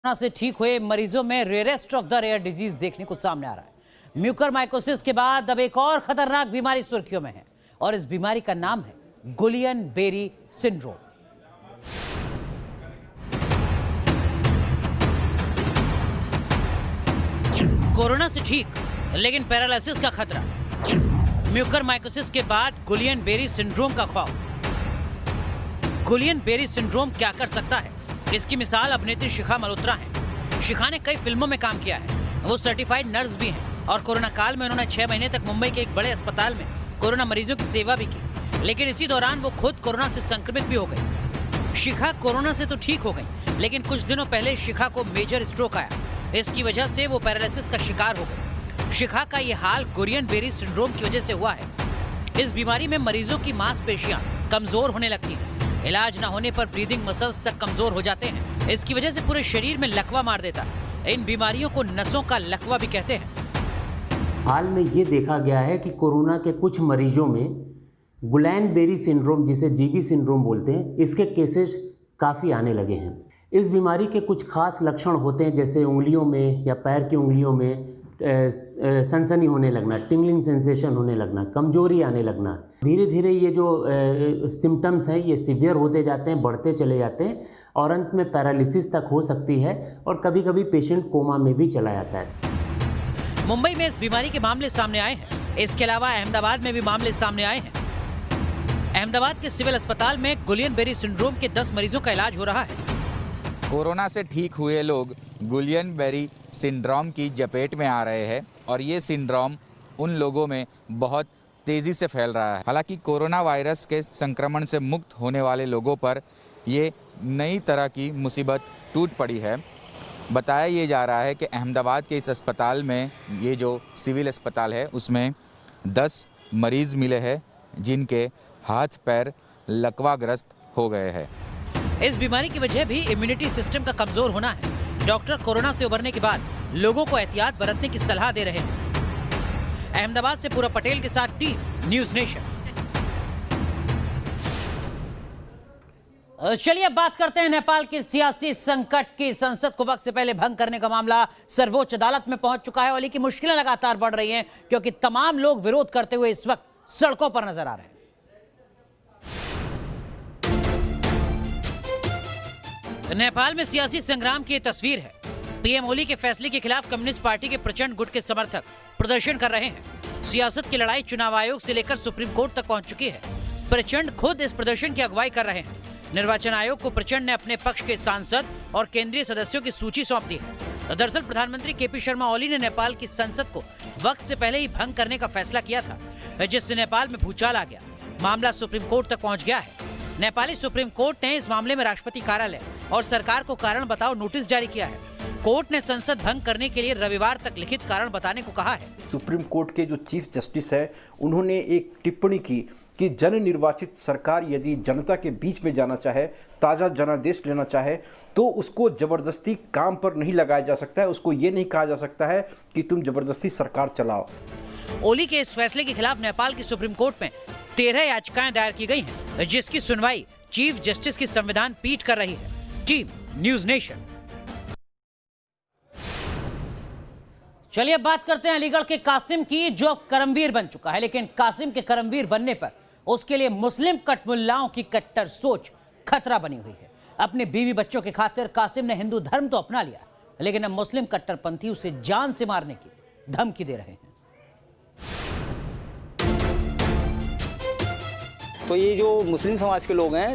Corona से ठीक हुए मरीजों में rarest of the rare disease देखने को सामने आ रहा है। म्यूकरमाइकोसिस के बाद अब एक और खतरनाक बीमारी सुर्खियों में है और इस बीमारी का नाम है गुलियन-बेरी सिंड्रोम। कोरोना से ठीक लेकिन पैरालिसिस का खतरा। म्यूकरमाइकोसिस के बाद गुलियन-बेरी सिंड्रोम का खौफ। गुलियन-बेरी सिंड्रोम क्या कर सकता है, इसकी मिसाल अभिनेत्री शिखा मल्होत्रा है। शिखा ने कई फिल्मों में काम किया है, वो सर्टिफाइड नर्स भी हैं और कोरोना काल में उन्होंने 6 महीने तक मुंबई के एक बड़े अस्पताल में कोरोना मरीजों की सेवा भी की, लेकिन इसी दौरान वो खुद कोरोना से संक्रमित भी हो गई। शिखा कोरोना से तो ठीक हो गई, लेकिन कुछ दिनों पहले शिखा को मेजर स्ट्रोक आया। इसकी वजह से वो पैरालिसिस का शिकार हो गई। शिखा का ये हाल गुलियन-बेरी सिंड्रोम की वजह से हुआ है। इस बीमारी में मरीजों की मांसपेशियां कमजोर होने लगती हैं। इलाज न होने पर ब्रीदिंग मसल्स तक कमजोर हो जाते हैं। इसकी वजह से पूरे शरीर में लकवा मार देता है। इन बीमारियों को नसों का लकवा भी कहते हैं। हाल में ये देखा गया है कि कोरोना के कुछ मरीजों में गुलियन-बेरी सिंड्रोम, जिसे जीबी सिंड्रोम बोलते हैं, इसके केसेस काफ़ी आने लगे हैं। इस बीमारी के कुछ खास लक्षण होते हैं, जैसे उंगलियों में या पैर की उंगलियों में सनसनी होने लगना, टिंगलिंग सेंसेशन होने लगना, कमजोरी आने लगना। धीरे धीरे ये जो सिम्टम्स हैं ये सीवियर होते जाते हैं, बढ़ते चले जाते हैं और अंत में पैरालिसिस तक हो सकती है और कभी कभी पेशेंट कोमा में भी चला जाता है। मुंबई में इस बीमारी के मामले सामने आए हैं। इसके अलावा अहमदाबाद में भी मामले सामने आए हैं। अहमदाबाद के सिविल अस्पताल में गुलियन-बेरी सिंड्रोम के 10 मरीजों का इलाज हो रहा है। कोरोना से ठीक हुए लोग गुलियन-बेरी सिंड्रोम की चपेट में आ रहे हैं और ये सिंड्रोम उन लोगों में बहुत तेज़ी से फैल रहा है। हालांकि कोरोना वायरस के संक्रमण से मुक्त होने वाले लोगों पर ये नई तरह की मुसीबत टूट पड़ी है। बताया ये जा रहा है कि अहमदाबाद के इस अस्पताल में, ये जो सिविल अस्पताल है, उसमें 10 मरीज़ मिले हैं जिनके हाथ पैर लकवाग्रस्त हो गए हैं। इस बीमारी की वजह भी इम्यूनिटी सिस्टम का कमजोर होना है। डॉक्टर कोरोना से उबरने के बाद लोगों को एहतियात बरतने की सलाह दे रहे हैं। अहमदाबाद से पूरा पटेल के साथ टीम न्यूज़ नेशन। चलिए अब बात करते हैं नेपाल के सियासी संकट की। संसद को वक्त से पहले भंग करने का मामला सर्वोच्च अदालत में पहुंच चुका है और इसकी मुश्किलें लगातार बढ़ रही हैं क्योंकि तमाम लोग विरोध करते हुए इस वक्त सड़कों पर नजर आ रहे हैं। नेपाल में सियासी संग्राम की ये तस्वीर है। पीएम ओली के फैसले के खिलाफ कम्युनिस्ट पार्टी के प्रचंड गुट के समर्थक प्रदर्शन कर रहे हैं। सियासत की लड़ाई चुनाव आयोग से लेकर सुप्रीम कोर्ट तक पहुंच चुकी है। प्रचंड खुद इस प्रदर्शन की अगुवाई कर रहे हैं। निर्वाचन आयोग को प्रचंड ने अपने पक्ष के सांसद और केंद्रीय सदस्यों की सूची सौंप दी है। दरअसल प्रधानमंत्री केपी शर्मा ओली ने नेपाल की संसद को वक्त से पहले ही भंग करने का फैसला किया था, जिससे नेपाल में भूचाल आ गया। मामला सुप्रीम कोर्ट तक पहुंच गया है। नेपाली सुप्रीम कोर्ट ने इस मामले में राष्ट्रपति कार्यालय और सरकार को कारण बताओ नोटिस जारी किया है। कोर्ट ने संसद भंग करने के लिए रविवार तक लिखित कारण बताने को कहा है। सुप्रीम कोर्ट के जो चीफ जस्टिस है, उन्होंने एक टिप्पणी की कि जन निर्वाचित सरकार यदि जनता के बीच में जाना चाहे, ताजा जनादेश लेना चाहे, तो उसको जबरदस्ती काम पर नहीं लगाया जा सकता है। उसको ये नहीं कहा जा सकता है कि तुम जबरदस्ती सरकार चलाओ। ओली के इस फैसले के खिलाफ नेपाल की सुप्रीम कोर्ट में 13 याचिकाएं दायर की गई हैं, जिसकी सुनवाई चीफ जस्टिस की संविधान पीठ कर रही है। Team news nation. चलिए अब बात करते हैं अलीगढ़ के कासिम की, जो करमवीर बन चुका है। लेकिन कासिम के करमवीर बनने पर उसके लिए मुस्लिम कटमुल्लाओं की कट्टर सोच खतरा बनी हुई है। अपने बीवी बच्चों के खातिर कासिम ने हिंदू धर्म तो अपना लिया, लेकिन अब मुस्लिम कट्टरपंथी उसे जान से मारने की धमकी दे रहे हैं। तो ये जो मुस्लिम समाज के लोग हैं,